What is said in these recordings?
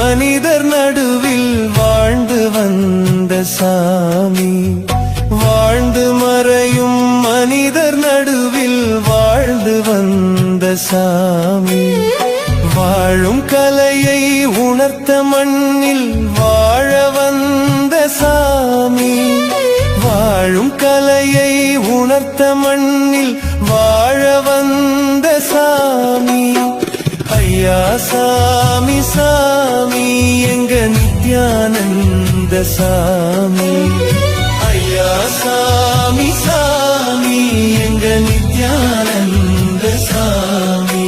மனிதர் நடுவில் வாழ்ந்து வந்த சாமி. வாழ்ந்து மறையும் மனிதர் நடுவில் வாழ்ந்து வந்த சாமி. வாழும் கலையை உணர்த்த மண்ணில் வாழ வந்த சாமி. வாழும் கலையை உணர்த்த மண்ணில் வாழ வந்த சாமி. ஐயா சாமி சாமி எங்க நித்யானந்த சாமி. ஐயா சாமி சாமி எங்க நித்யானந்த சாமி.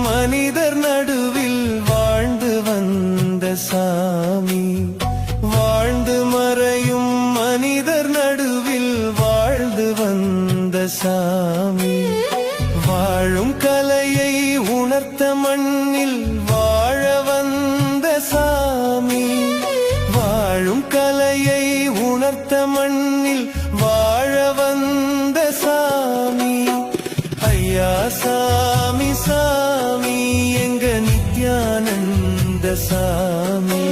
மனிதர் நடுவில் வாழ்ந்து வந்த சாமி. வாழ்ந்து மறையும் மனிதர் நடுவில் வாழ்ந்து வந்த சாமி. வாழும் கலையை உணர்த்த மண்ணில் வாழ வந்த சாமி. வாழும் கலையை உணர்த்த மண்ணில் வாழ வந்த சாமி. ஐயா சாமி சாமி எங்க நித்யானந்த சாமி.